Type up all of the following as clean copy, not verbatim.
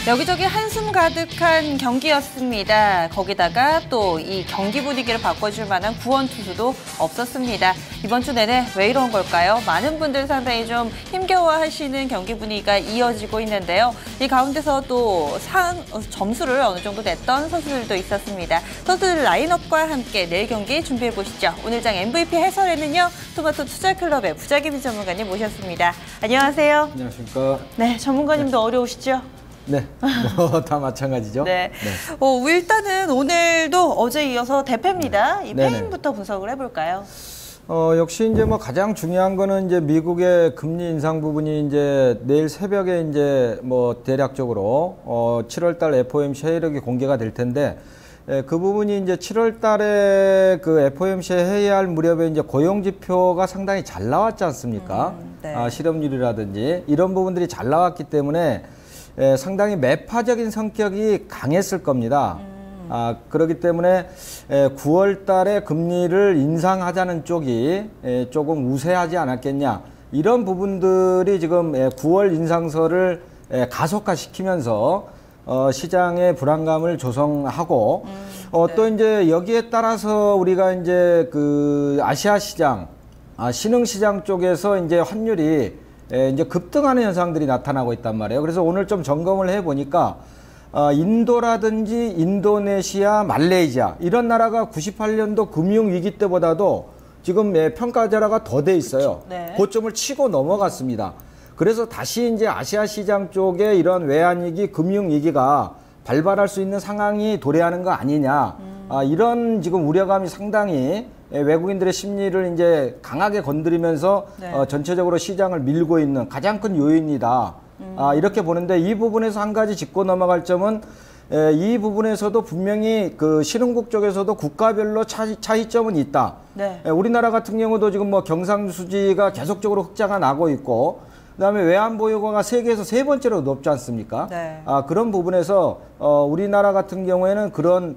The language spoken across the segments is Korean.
여기저기 한숨 가득한 경기였습니다. 거기다가 또 이 경기 분위기를 바꿔줄 만한 구원 투수도 없었습니다. 이번 주 내내 왜 이런 걸까요? 많은 분들 상당히 좀 힘겨워하시는 경기 분위기가 이어지고 있는데요. 이 가운데서 또 점수를 어느 정도 냈던 선수들도 있었습니다. 선수들 라인업과 함께 내일 경기 준비해보시죠. 오늘장 MVP 해설에는요. 토마토 투자클럽의 부자기비 전문가님 모셨습니다. 안녕하세요. 안녕하십니까. 네, 전문가님도 어려우시죠? 네, 다 마찬가지죠. 네. 일단은 오늘도 어제 이어서 대패입니다. 이 네네. 패인부터 분석을 해볼까요? 역시 이제 뭐 가장 중요한 거는 이제 미국의 금리 인상 부분이 이제 내일 새벽에 이제 뭐 대략적으로 7월 달 FOMC 회의록이 공개가 될 텐데 그 부분이 이제 7월 달에 그 FOMC 회의할 무렵에 이제 고용 지표가 상당히 잘 나왔지 않습니까? 네. 실업률이라든지 이런 부분들이 잘 나왔기 때문에 상당히 매파적인 성격이 강했을 겁니다. 그렇기 때문에 9월 달에 금리를 인상하자는 쪽이 조금 우세하지 않았겠냐. 이런 부분들이 지금 9월 인상설을 가속화시키면서 시장의 불안감을 조성하고 네. 또 이제 여기에 따라서 우리가 이제 그 아시아 시장, 신흥 시장 쪽에서 이제 환율이 이제 급등하는 현상들이 나타나고 있단 말이에요. 그래서 오늘 좀 점검을 해보니까 인도라든지 인도네시아, 말레이시아 이런 나라가 98년도 금융위기 때보다도 지금 평가절하가 더 돼 있어요. 네. 고점을 치고 넘어갔습니다. 그래서 다시 이제 아시아 시장 쪽에 이런 외환위기, 금융위기가 발발할 수 있는 상황이 도래하는 거 아니냐. 이런 지금 우려감이 상당히 외국인들의 심리를 이제 강하게 건드리면서 네. 전체적으로 시장을 밀고 있는 가장 큰 요인이다. 이렇게 보는데 이 부분에서 한 가지 짚고 넘어갈 점은 이 부분에서도 분명히 그 신흥국 쪽에서도 국가별로 차이점은 있다. 네. 우리나라 같은 경우도 지금 뭐 경상수지가 계속적으로 흑자가 나고 있고 그다음에 외환 보유고가 세계에서 세 번째로 높지 않습니까? 네. 그런 부분에서 우리나라 같은 경우에는 그런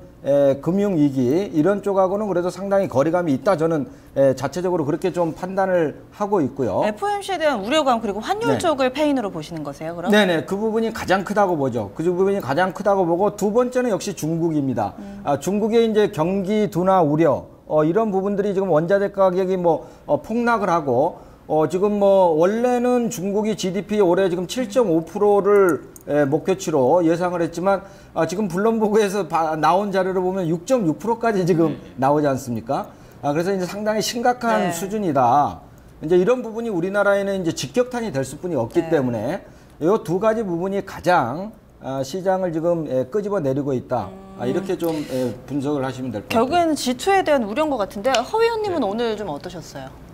금융위기 이런 쪽하고는 그래도 상당히 거리감이 있다. 저는 자체적으로 그렇게 좀 판단을 하고 있고요. FOMC에 대한 우려감 그리고 환율 네. 쪽을 페인으로 보시는 거세요, 그럼? 네네, 그 부분이 가장 크다고 보죠. 그 부분이 가장 크다고 보고 두 번째는 역시 중국입니다. 중국의 이제 경기 둔화 우려 이런 부분들이 지금 원자재 가격이 뭐 폭락을 하고 지금 뭐 원래는 중국이 GDP 올해 지금 7.5%를 목표치로 예상을 했지만 지금 블룸버그에서 나온 자료를 보면 6.6%까지 지금 나오지 않습니까? 그래서 이제 상당히 심각한 네. 수준이다. 이제 이런 부분이 우리나라에는 이제 직격탄이 될 수뿐이 없기 네. 때문에 이 두 가지 부분이 가장 시장을 지금 끄집어 내리고 있다. 이렇게 좀 분석을 하시면 될 것 같아요. 결국에는 G2에 대한 우려인 것 같은데 허 의원님은 네. 오늘 좀 어떠셨어요?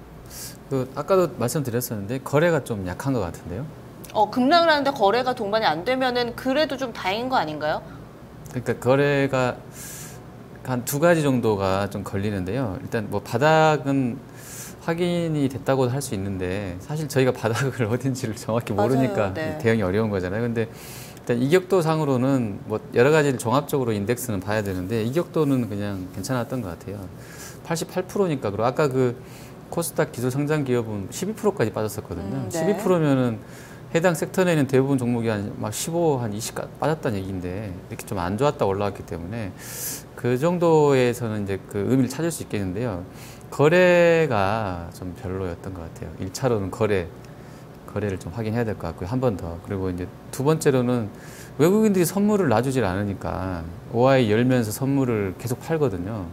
아까도 말씀드렸었는데 거래가 좀 약한 것 같은데요. 급락을 하는데 거래가 동반이 안 되면은 그래도 좀 다행인 거 아닌가요? 그러니까 거래가 한 두 가지 정도가 좀 걸리는데요. 일단 뭐 바닥은 확인이 됐다고 할 수 있는데 사실 저희가 바닥을 어딘지를 정확히 맞아요. 모르니까 네. 대응이 어려운 거잖아요. 근데 일단 이격도 상으로는 뭐 여러 가지를 종합적으로 인덱스는 봐야 되는데 이격도는 그냥 괜찮았던 것 같아요. 88%니까 그리고 아까 그 코스닥 기술 성장 기업은 12%까지 빠졌었거든요. 네. 12%면은 해당 섹터 내는 대부분 종목이 막 15, 한 20까지 빠졌다는 얘기인데 이렇게 좀 안 좋았다 올라왔기 때문에 그 정도에서는 이제 그 의미를 찾을 수 있겠는데요. 거래가 좀 별로였던 것 같아요. 1차로는 거래를 좀 확인해야 될 것 같고요. 한 번 더. 그리고 이제 두 번째로는 외국인들이 선물을 놔주질 않으니까 OI 열면서 선물을 계속 팔거든요.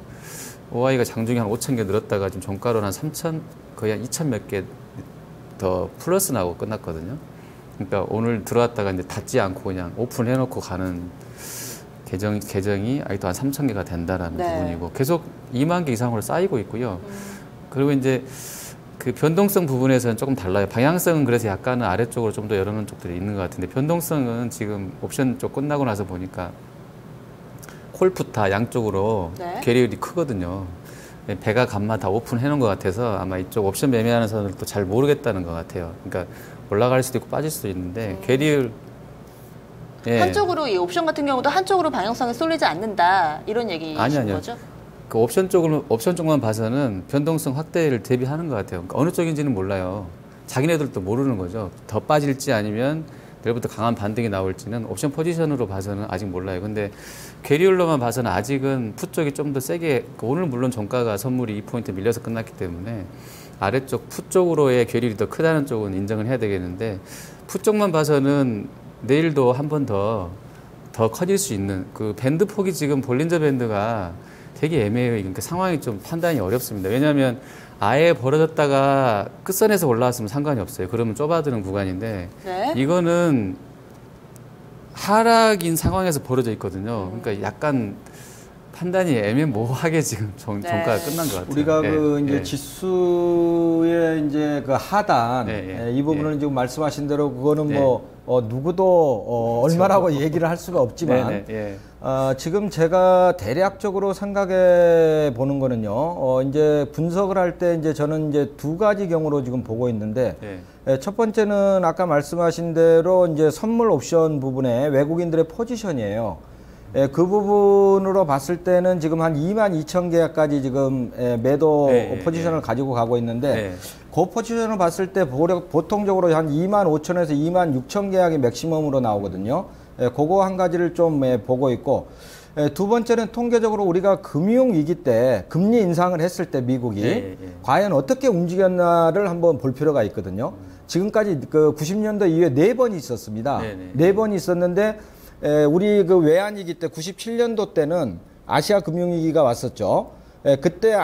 OI가 장중에 한 5,000개 늘었다가 지금 종가로는 한 3,000, 거의 한 2,000 몇 개 더 플러스 나고 끝났거든요. 그러니까 오늘 들어왔다가 이제 닫지 않고 그냥 오픈해놓고 가는 계정이 아직도 한 3,000개가 된다라는 네. 부분이고 계속 2만 개 이상으로 쌓이고 있고요. 그리고 이제 그 변동성 부분에서는 조금 달라요. 방향성은 그래서 약간은 아래쪽으로 좀 더 열어놓은 쪽들이 있는 것 같은데 변동성은 지금 옵션 쪽 끝나고 나서 보니까 콜푸타 양쪽으로 네. 괴리율이 크거든요. 배가 감마 다 오픈해놓은 것 같아서 아마 이쪽 옵션 매매하는 사람들도 잘 모르겠다는 것 같아요. 그러니까 올라갈 수도 있고 빠질 수도 있는데 괴리율 한쪽으로 이 옵션 같은 경우도 한쪽으로 방향성이 쏠리지 않는다 이런 얘기신 아니요. 거죠? 그 옵션 쪽만 봐서는 변동성 확대를 대비하는 것 같아요. 그러니까 어느 쪽인지는 몰라요. 자기네들도 모르는 거죠. 더 빠질지 아니면 내일부터 강한 반등이 나올지는 옵션 포지션으로 봐서는 아직 몰라요. 근데 괴리율로만 봐서는 아직은 풋 쪽이 좀 더 세게, 오늘 물론 종가가 선물이 2포인트 밀려서 끝났기 때문에 아래쪽 풋 쪽으로의 괴리율이 더 크다는 쪽은 인정을 해야 되겠는데, 풋 쪽만 봐서는 내일도 한 번 더 커질 수 있는 그 밴드 폭이 지금 볼린저 밴드가 되게 애매해요. 그러니까 상황이 좀 판단이 어렵습니다. 왜냐하면 아예 벌어졌다가 끝선에서 올라왔으면 상관이 없어요. 그러면 좁아드는 구간인데 네. 이거는 하락인 상황에서 벌어져 있거든요. 그러니까 약간 판단이 애매모호하게 지금 종가가 끝난 것 같아요. 우리가 그 이제 예. 지수의 이제 그 하단 이 부분을 지금 말씀하신 대로 그거는 뭐 누구도 얼마라고 얘기를 할 수가 없지만 지금 제가 대략적으로 생각해 보는 거는요. 이제 분석을 할 때 이제 저는 이제 두 가지 경우로 지금 보고 있는데 첫 번째는 아까 말씀하신 대로 이제 선물 옵션 부분에 외국인들의 포지션이에요. 그 부분으로 봤을 때는 지금 한 22,000개까지 지금 매도 포지션을 가지고 가고 있는데 그 포지션을 봤을 때 보통적으로 한 25,000에서 26,000계약이 맥시멈으로 나오거든요. 그거 한 가지를 좀 보고 있고, 두 번째는 통계적으로 우리가 금융위기 때 금리 인상을 했을 때 미국이 과연 어떻게 움직였나를 한번 볼 필요가 있거든요. 지금까지 그 90년도 이후에 4번이 있었습니다. 4번이 있었는데 우리 그 외환위기 때 97년도 때는 아시아 금융위기가 왔었죠. 그때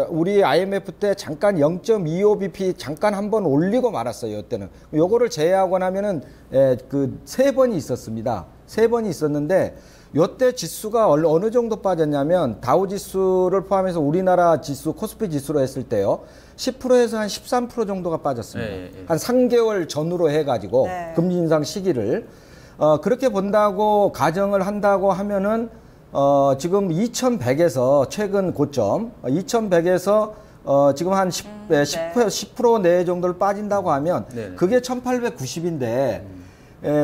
우리 IMF 때 잠깐 0.25bp 잠깐 한번 올리고 말았어요. 이때는 요거를 제외하고 나면은 그 3번이 있었습니다. 3번이 있었는데 요때 지수가 어느 정도 빠졌냐면 다우 지수를 포함해서 우리나라 지수 코스피 지수로 했을 때요 10%에서 한 13% 정도가 빠졌습니다. 한 3개월 전후로 해가지고 금리 인상 시기를 그렇게 본다고 가정을 한다고 하면은 지금 2100에서 최근 고점 2100에서 지금 한 10% 내 정도를 빠진다고 하면 그게 1890인데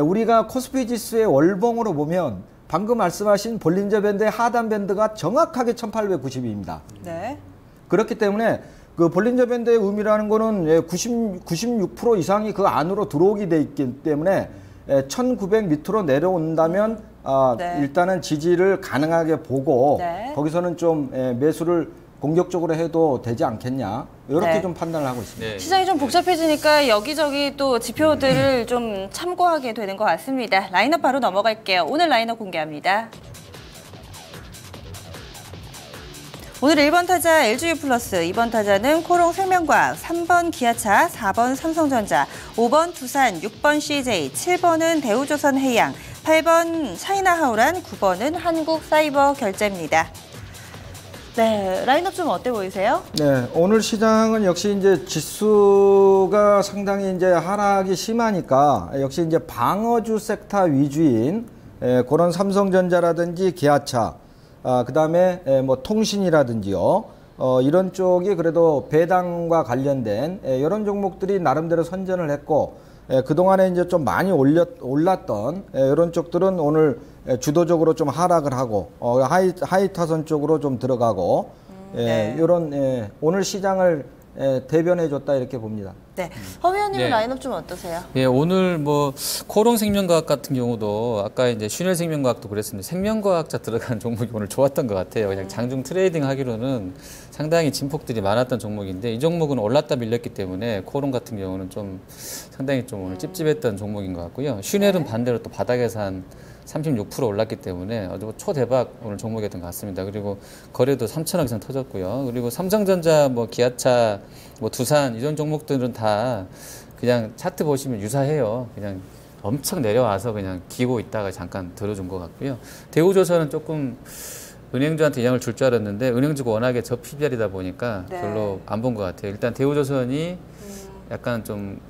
우리가 코스피 지수의 월봉으로 보면 방금 말씀하신 볼린저 밴드의 하단 밴드가 정확하게 1890입니다. 네. 그렇기 때문에 그 볼린저 밴드의 의미라는 거는 96% 이상이 그 안으로 들어오게 돼 있기 때문에 1900 밑으로 내려온다면 일단은 지지를 가능하게 보고 거기서는 좀 매수를 공격적으로 해도 되지 않겠냐 이렇게 좀 판단을 하고 있습니다. 시장이 좀 복잡해지니까 여기저기 또 지표들을 좀 참고하게 되는 것 같습니다. 라인업 바로 넘어갈게요. 오늘 라인업 공개합니다. 오늘 1번 타자 LGU 플러스, 2번 타자는 코롱생명과학, 3번 기아차, 4번 삼성전자, 5번 두산, 6번 CJ, 7번은 대우조선해양, 8번 차이나하우란, 9번은 한국사이버결제입니다. 네, 라인업 좀 어때 보이세요? 네, 오늘 시장은 역시 이제 지수가 상당히 이제 하락이 심하니까 역시 이제 방어주 섹터 위주인 그런 삼성전자라든지 기아차, 그 다음에 뭐 통신이라든지요, 이런 쪽이 그래도 배당과 관련된 이런 종목들이 나름대로 선전을 했고, 그동안에 이제 좀 많이 올랐던 이런 쪽들은 오늘 주도적으로 좀 하락을 하고 하이 타선 쪽으로 좀 들어가고 이런 오늘 시장을 대변해줬다 이렇게 봅니다. 네, 허 위원님은 라인업 좀 어떠세요? 예, 오늘 뭐 코롱생명과학 같은 경우도 아까 이제 슈넬생명과학도 그랬습니다. 생명과학자 들어간 종목이 오늘 좋았던 것 같아요. 그냥 장중 트레이딩 하기로는 상당히 진폭들이 많았던 종목인데 이 종목은 올랐다 밀렸기 때문에 코롱 같은 경우는 좀 상당히 좀 오늘 찝찝했던 종목인 것 같고요. 슈넬은 반대로 또 바닥에서 한 36% 올랐기 때문에 아주 초대박 오늘 종목이었던 것 같습니다. 그리고 거래도 3천억 이상 터졌고요. 그리고 삼성전자, 뭐 기아차, 뭐 두산 이런 종목들은 다 그냥 차트 보시면 유사해요. 그냥 엄청 내려와서 그냥 기고 있다가 잠깐 들어준 것 같고요. 대우조선은 조금 은행주한테 영향을 줄 줄 알았는데 은행주가 워낙에 저PBR이다 보니까 별로 안 본 것 같아요. 일단 대우조선이 약간 좀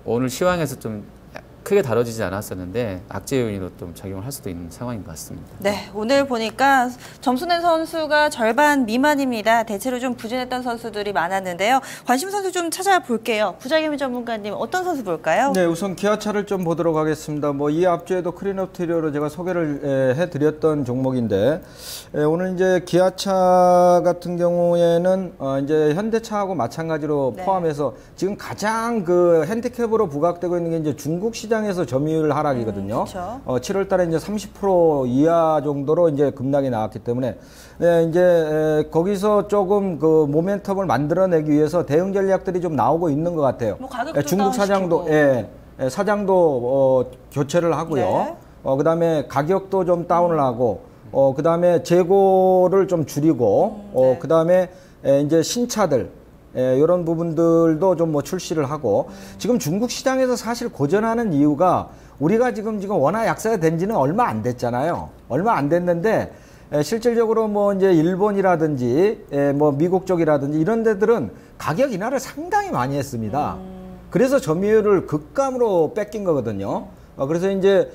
오늘 시황에서 좀 크게 다뤄지지 않았었는데 악재 요인으로 좀 작용을 할 수도 있는 상황인 것 같습니다. 네, 오늘 보니까 점수 낸 선수가 절반 미만입니다. 대체로 좀 부진했던 선수들이 많았는데요. 관심 선수 좀 찾아볼게요. 부장님 전문가님 어떤 선수 볼까요? 네, 우선 기아차를 좀 보도록 하겠습니다. 뭐 이 앞주에도 크리노트리오로 제가 소개를 해드렸던 종목인데 오늘 이제 기아차 같은 경우에는 이제 현대차하고 마찬가지로 포함해서 지금 가장 그 핸디캡으로 부각되고 있는 게 이제 중국 시장 시장에서 점유율 하락이거든요. 그렇죠. 7월 달에 이제 30% 이하 정도로 이제 급락이 나왔기 때문에 네, 이제 거기서 조금 그 모멘텀을 만들어내기 위해서 대응 전략들이 좀 나오고 있는 것 같아요. 뭐 가격도 중국 사장도 사장도 교체를 하고요. 네. 그다음에 가격도 좀 다운을 하고 그다음에 재고를 좀 줄이고 네. 그다음에 이제 신차들 이런 부분들도 좀 뭐 출시를 하고 지금 중국 시장에서 사실 고전하는 이유가 우리가 지금 워낙 약세가 된 지는 얼마 안 됐잖아요. 얼마 안 됐는데 실질적으로 뭐 이제 일본이라든지 뭐 미국 쪽이라든지 이런 데들은 가격 인하를 상당히 많이 했습니다. 그래서 점유율을 급감으로 뺏긴 거거든요. 그래서 이제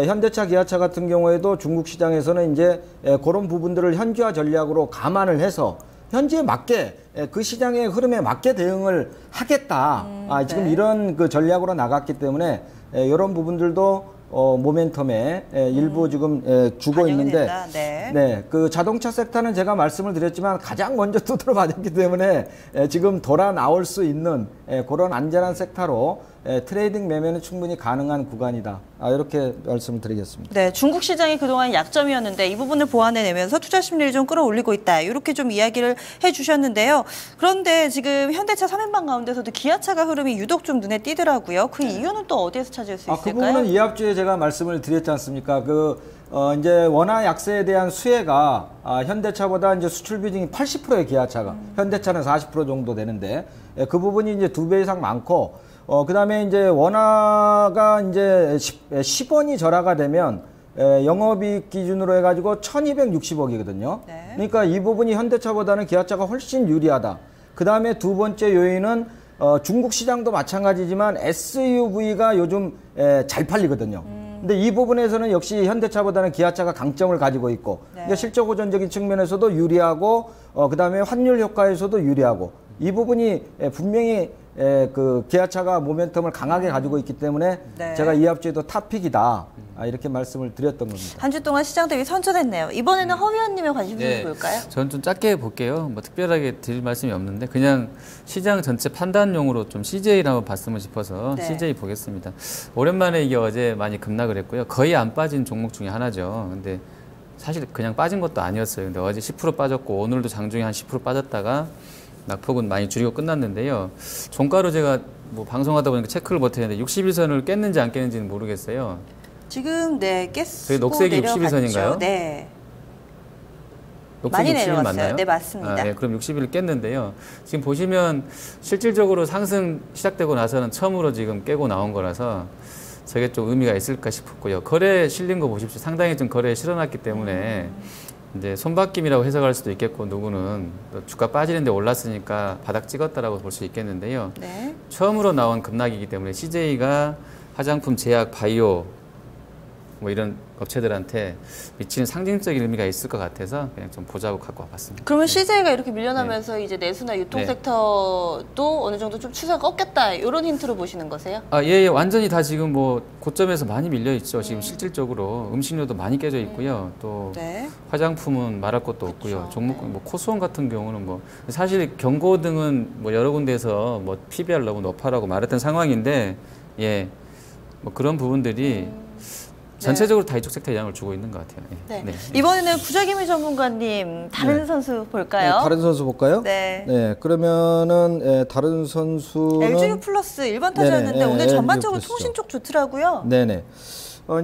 현대차, 기아차 같은 경우에도 중국 시장에서는 이제 그런 부분들을 현지화 전략으로 감안을 해서 현지에 맞게 그 시장의 흐름에 맞게 대응을 하겠다. 지금 네. 이런 그 전략으로 나갔기 때문에 이런 부분들도 모멘텀에 일부 지금 주고 반영이 있는데 된다. 네. 네, 그 자동차 섹터는 제가 말씀을 드렸지만 가장 먼저 두드러 맞았기 때문에 지금 돌아 나올 수 있는 그런 안전한 섹터로 트레이딩 매매는 충분히 가능한 구간이다. 이렇게 말씀을 드리겠습니다. 네, 중국 시장이 그동안 약점이었는데 이 부분을 보완해내면서 투자 심리를 좀 끌어올리고 있다. 이렇게 좀 이야기를 해주셨는데요. 그런데 지금 현대차 3인방 가운데서도 기아차가 흐름이 유독 좀 눈에 띄더라고요. 그 이유는 또 어디에서 찾을 수 있을까요? 그 부분은 이합주에 제가 말씀을 드렸지 않습니까? 이제 원화 약세에 대한 수혜가 현대차보다 이제 수출 비중이 80%의 기아차가 현대차는 40% 정도 되는데 그 부분이 이제 2배 이상 많고 그다음에 이제 원화가 이제 10원이 절하가 되면 영업이익 기준으로 해가지고 1,260억이거든요. 네. 그러니까 이 부분이 현대차보다는 기아차가 훨씬 유리하다. 그다음에 두 번째 요인은 중국 시장도 마찬가지지만 SUV가 요즘 잘 팔리거든요. 근데 이 부분에서는 역시 현대차보다는 기아차가 강점을 가지고 있고 네. 그러니까 실적 호전적인 측면에서도 유리하고 그다음에 환율 효과에서도 유리하고 이 부분이 분명히 그 기아차가 모멘텀을 강하게 가지고 있기 때문에 네. 제가 이 합주에도 탑픽이다 이렇게 말씀을 드렸던 겁니다. 한 주 동안 시장 대비 선전했네요. 이번에는 허 위원님의 관심사를 볼까요? 저는 좀 짧게 볼게요. 뭐 특별하게 드릴 말씀이 없는데 그냥 시장 전체 판단용으로 좀 CJ를 한번 봤으면 싶어서 네. CJ 보겠습니다. 오랜만에 이게 어제 많이 급락을 했고요. 거의 안 빠진 종목 중에 하나죠. 근데 사실 그냥 빠진 것도 아니었어요. 근데 어제 10% 빠졌고 오늘도 장중에 한 10% 빠졌다가 낙폭은 많이 줄이고 끝났는데요. 종가로 제가 뭐 방송하다 보니까 체크를 못했는데 61선을 깼는지 안 깼는지는 모르겠어요. 지금 깼고 저희 녹색이 내려갔죠. 61선인가요? 네. 녹색 많이 61 내려왔어요. 맞나요? 네, 맞습니다. 네, 그럼 60일을 깼는데요. 지금 보시면 실질적으로 상승 시작되고 나서는 처음으로 지금 깨고 나온 거라서 저게 좀 의미가 있을까 싶었고요. 거래에 실린 거 보십시오. 상당히 좀 거래에 실어놨기 때문에 이제 손바뀜이라고 해석할 수도 있겠고 누구는 또 주가 빠지는데 올랐으니까 바닥 찍었다라고 볼 수 있겠는데요. 네. 처음으로 나온 급락이기 때문에 CJ가 화장품, 제약, 바이오 뭐 이런 업체들한테 미치는 상징적인 의미가 있을 것 같아서 그냥 좀 보자고 갖고 와봤습니다. 그러면 CJ가 이렇게 밀려나면서 이제 내수나 유통 네. 섹터도 어느 정도 좀 추세가 꺾였다 이런 힌트로 보시는 거세요? 예, 완전히 다 지금 뭐 고점에서 많이 밀려 있죠. 지금 실질적으로 음식료도 많이 깨져 있고요. 또 네. 화장품은 말할 것도 없고요. 그렇죠. 종목 뭐 코스원 같은 경우는 뭐 사실 경고등은 뭐 여러 군데에서 뭐 PBR 너무 높아라고 말했던 상황인데 뭐 그런 부분들이 전체적으로 다 이쪽 섹터에 영향을 주고 있는 것 같아요. 네. 이번에는 구자기미 전문가님 다른 선수 볼까요? 다른 선수 볼까요? 네. 그러면은 다른 선수는 LGU 플러스 일반 타자였는데 네네, 오늘 LGU 전반적으로 플러스죠. 통신 쪽 좋더라고요. 네네.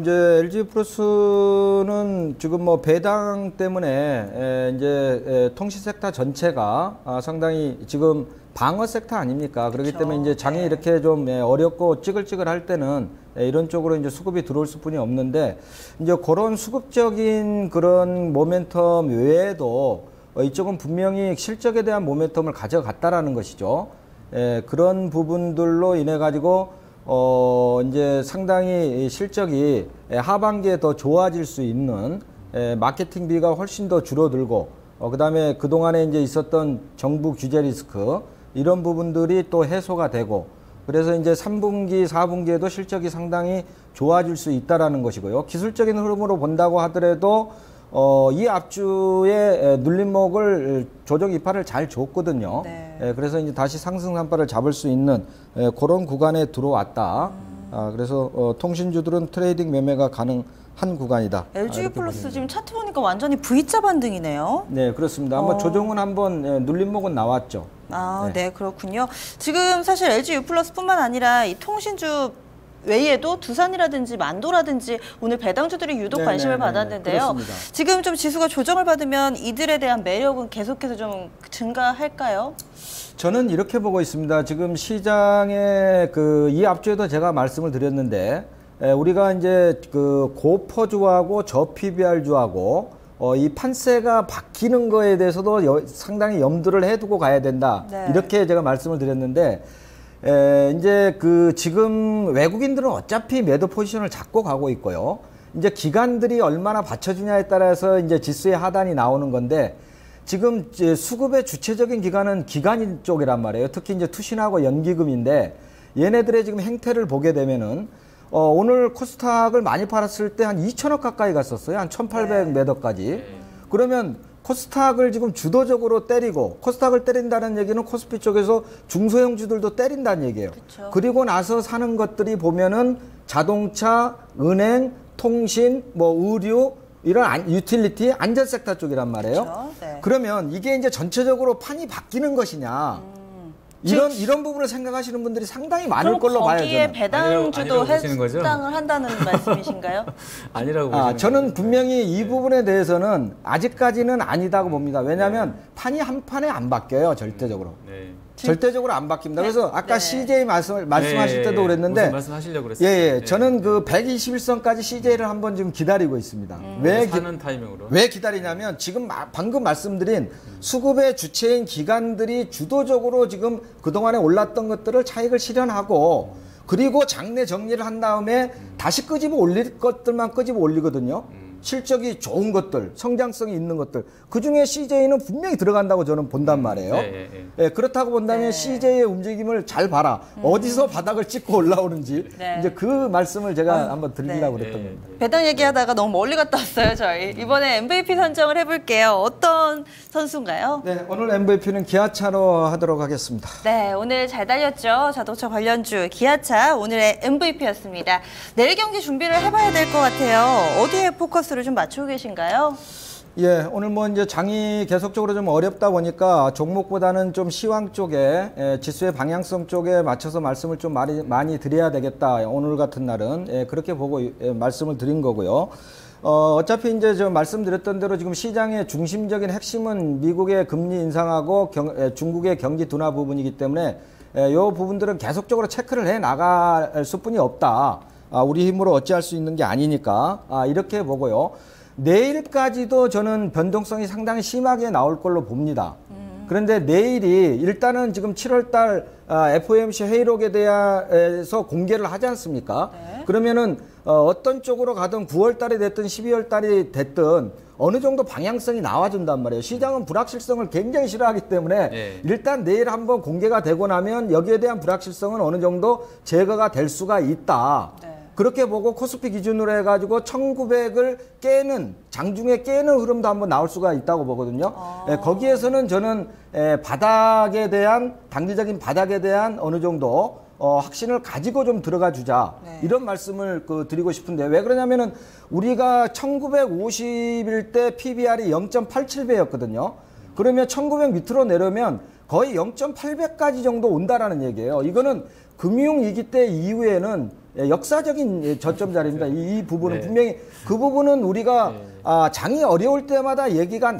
이제 LG 플러스는 지금 뭐 배당 때문에 이제 통신 섹터 전체가 상당히 지금 방어 섹터 아닙니까? 그렇기 그렇죠. 때문에 이제 장이 이렇게 좀 어렵고 찌글찌글 할 때는 이런 쪽으로 이제 수급이 들어올 수뿐이 없는데 이제 그런 수급적인 그런 모멘텀 외에도 이쪽은 분명히 실적에 대한 모멘텀을 가져갔다라는 것이죠. 그런 부분들로 인해 가지고 이제 상당히 실적이 하반기에 더 좋아질 수 있는 마케팅비가 훨씬 더 줄어들고 그다음에 그동안에 이제 있었던 정부 규제 리스크 이런 부분들이 또 해소가 되고 그래서 이제 3분기, 4분기에도 실적이 상당히 좋아질 수 있다라는 것이고요. 기술적인 흐름으로 본다고 하더라도 이 앞주에 눌림목을 조정 이파를 잘 줬거든요. 네. 그래서 이제 다시 상승 산파를 잡을 수 있는 그런 구간에 들어왔다. 그래서 통신주들은 트레이딩 매매가 가능한 구간이다. LG 플러스 지금 차트 보니까 완전히 V자 반등이네요. 네, 그렇습니다. 한번 조정은 한번 눌림목은 나왔죠. 네, 그렇군요. 지금 사실 LG U 플러스뿐만 아니라 이 통신주 외에도 두산이라든지 만도라든지 오늘 배당주들이 유독 관심을 받았는데요. 그렇습니다. 지금 좀 지수가 조정을 받으면 이들에 대한 매력은 계속해서 좀 증가할까요? 저는 이렇게 보고 있습니다. 지금 시장에 이 앞주에도 제가 말씀을 드렸는데 우리가 이제 고퍼주하고 저PBR주하고 이 판세가 바뀌는 거에 대해서도 상당히 염두를 해두고 가야 된다. 네. 이렇게 제가 말씀을 드렸는데 이제 지금 외국인들은 어차피 매도 포지션을 잡고 가고 있고요. 이제 기관들이 얼마나 받쳐주냐에 따라서 이제 지수의 하단이 나오는 건데 지금 이제 수급의 주체적인 기관은 기관 쪽이란 말이에요. 특히 이제 투신하고 연기금인데 얘네들의 지금 행태를 보게 되면은 오늘 코스닥을 많이 팔았을 때 한 2천억 가까이 갔었어요. 한 1,800 매도까지. 그러면 코스닥을 지금 주도적으로 때리고 코스닥을 때린다는 얘기는 코스피 쪽에서 중소형주들도 때린다는 얘기예요. 그쵸. 그리고 나서 사는 것들이 보면은 자동차, 은행, 통신, 의류 이런 유틸리티, 안전 섹터 쪽이란 말이에요. 그쵸. 네. 그러면 이게 이제 전체적으로 판이 바뀌는 것이냐. 이런 부분을 생각하시는 분들이 상당히 많을 걸로 봐요. 거기에 저는. 배당주도 아니라고 보시는 거죠? 해당을 한다는 말씀이신가요? 아니라고 보시는 저는 거죠? 분명히 이 부분에 대해서는 아직까지는 아니다고 봅니다. 왜냐하면 판이 한 판에 안 바뀌어요. 절대적으로. 네. 절대적으로 안 바뀝니다. 그래서 아까 네. CJ 말씀하실 때도 그랬는데 무슨 말씀하시려고 그랬어요? 예, 저는 121선까지 CJ를 한번 지금 기다리고 있습니다. 사는 타이밍으로. 왜 기다리냐면 지금 방금 말씀드린 수급의 주체인 기관들이 주도적으로 지금 그동안에 올랐던 것들을 차익을 실현하고 그리고 장내 정리를 한 다음에 다시 끄집어 올릴 것들만 끄집어 올리거든요. 실적이 좋은 것들, 성장성이 있는 것들. 그중에 CJ는 분명히 들어간다고 저는 본단 말이에요. 예, 그렇다고 본다면 CJ의 움직임을 잘 봐라. 어디서 바닥을 찍고 올라오는지 이제 그 말씀을 제가 한번 드리려고 그랬던 겁니다. 배당 얘기하다가 너무 멀리 갔다 왔어요, 저희. 이번에 MVP 선정을 해볼게요. 어떤 선수인가요? 네, 오늘 MVP는 기아차로 하도록 하겠습니다. 네, 오늘 잘 달렸죠. 자동차 관련주 기아차 오늘의 MVP였습니다. 내일 경기 준비를 해봐야 될 것 같아요. 어디에 포커스를 좀 맞추고 계신가요? 예, 오늘 이제 장이 계속적으로 좀 어렵다 보니까 종목보다는 좀 시황 쪽에 지수의 방향성 쪽에 맞춰서 말씀을 좀 많이 드려야 되겠다. 오늘 같은 날은 그렇게 보고 말씀을 드린 거고요. 어차피 이제 저 말씀드렸던 대로 지금 시장의 중심적인 핵심은 미국의 금리 인상하고 중국의 경기 둔화 부분이기 때문에 이 부분들은 계속적으로 체크를 해 나갈 수뿐이 없다. 우리 힘으로 어찌할 수 있는 게 아니니까 이렇게 보고요. 내일까지도 저는 변동성이 상당히 심하게 나올 걸로 봅니다. 그런데 내일이 일단은 지금 7월달 FOMC 회의록에 대해서 공개를 하지 않습니까? 네. 그러면은 어떤 쪽으로 가든 9월달이 됐든 12월달이 됐든 어느 정도 방향성이 나와준단 말이에요. 시장은 불확실성을 굉장히 싫어하기 때문에 일단 내일 한번 공개가 되고 나면 여기에 대한 불확실성은 어느 정도 제거가 될 수가 있다. 그렇게 보고 코스피 기준으로 해가지고 1900을 깨는 장중에 깨는 흐름도 한번 나올 수가 있다고 보거든요. 거기에서는 저는 바닥에 대한 단기적인 바닥에 대한 어느 정도 확신을 가지고 좀 들어가 주자 이런 말씀을 드리고 싶은데 왜 그러냐면은 우리가 1950일 때 PBR이 0.87배였거든요. 그러면 1900 밑으로 내려면 거의 0.8배까지 정도 온다라는 얘기예요. 이거는 금융위기 때 이후에는 역사적인 저점 자리입니다. 이 부분은 분명히 그 부분은 우리가 장이 어려울 때마다 얘기가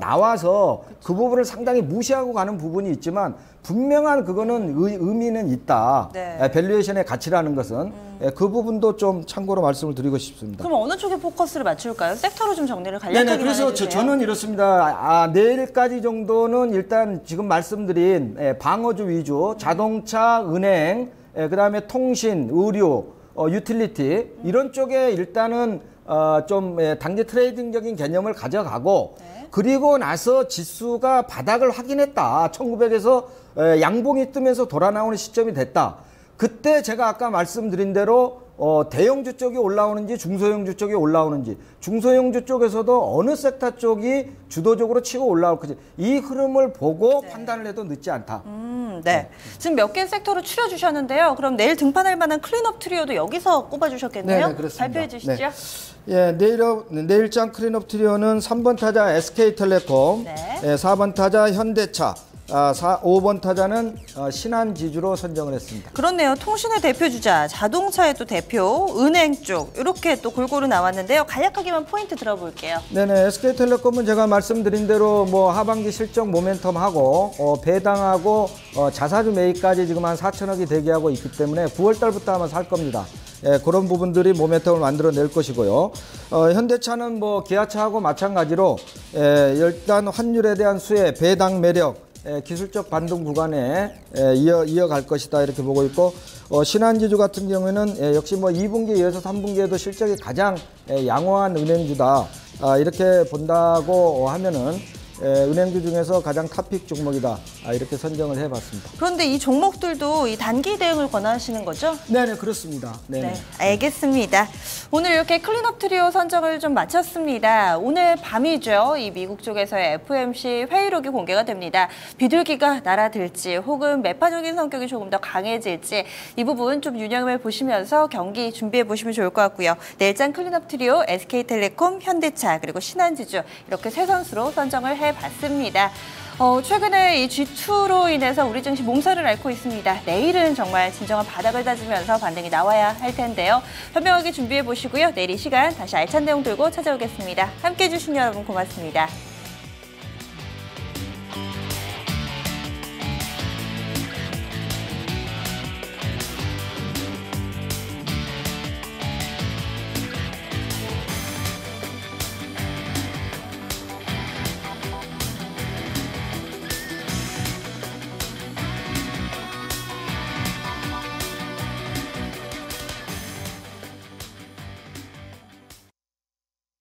나와서 그 부분을 상당히 무시하고 가는 부분이 있지만 분명한 그거는 의미는 있다. 밸류에이션의 가치라는 것은 그 부분도 좀 참고로 말씀을 드리고 싶습니다. 그럼 어느 쪽에 포커스를 맞출까요? 섹터로 좀 정리를 간략하게 그래서 해주세요. 저는 이렇습니다. 내일까지 정도는 일단 지금 말씀드린 방어주 위주, 자동차, 은행, 그다음에 통신, 의료, 유틸리티 이런 쪽에 일단은 좀 단기 트레이딩적인 개념을 가져가고 그리고 나서 지수가 바닥을 확인했다. 1900에서 양봉이 뜨면서 돌아 나오는 시점이 됐다. 그때 제가 아까 말씀드린 대로 대형주 쪽이 올라오는지 중소형주 쪽이 올라오는지 중소형주 쪽에서도 어느 섹터 쪽이 주도적으로 치고 올라올 건지 이 흐름을 보고 판단을 해도 늦지 않다. 네. 지금 몇 개 섹터로 추려주셨는데요. 그럼 내일 등판할 만한 클린업 트리오도 여기서 꼽아주셨겠네요. 네, 그렇습니다. 발표해 주시죠. 네. 예, 내일장 클린업 트리오는 3번 타자 SK텔레콤, 네. 4번 타자 현대차, 5번 타자는 신한지주로 선정을 했습니다. 그렇네요. 통신의 대표 주자, 자동차의 또 대표, 은행 쪽 이렇게 또 골고루 나왔는데요. 간략하게만 포인트 들어볼게요. 네네, SK텔레콤은 제가 말씀드린 대로 뭐 하반기 실적 모멘텀하고 배당하고 자사주 매입까지 지금 한 4천억이 대기하고 있기 때문에 9월 달부터 아마 살 겁니다. 예, 그런 부분들이 모멘텀을 만들어낼 것이고요. 현대차는 뭐 기아차하고 마찬가지로 일단 환율에 대한 수혜, 배당 매력, 기술적 반등 구간에 이어갈 것이다 이렇게 보고 있고 신한지주 같은 경우에는 역시 뭐 2분기에 이어서 3분기에도 실적이 가장 양호한 은행주다 이렇게 본다고 하면은 은행주 중에서 가장 탑픽 종목이다 이렇게 선정을 해봤습니다. 그런데 이 종목들도 이 단기 대응을 권하시는 거죠? 네네 그렇습니다. 네네. 네, 알겠습니다. 오늘 이렇게 클린업 트리오 선정을 좀 마쳤습니다. 오늘 밤이죠. 이 미국 쪽에서의 FOMC 회의록이 공개가 됩니다. 비둘기가 날아들지 혹은 매파적인 성격이 조금 더 강해질지 이 부분 좀 유념해 보시면서 경기 준비해 보시면 좋을 것 같고요. 내일장 클린업 트리오 SK텔레콤, 현대차 그리고 신한지주 이렇게 세 선수로 선정을 해봤습니다. 최근에 이 G2로 인해서 우리 증시 몸살을 앓고 있습니다. 내일은 정말 진정한 바닥을 다지면서 반등이 나와야 할 텐데요. 현명하게 준비해 보시고요. 내일 이 시간 다시 알찬 내용 들고 찾아오겠습니다. 함께해 주신 여러분 고맙습니다.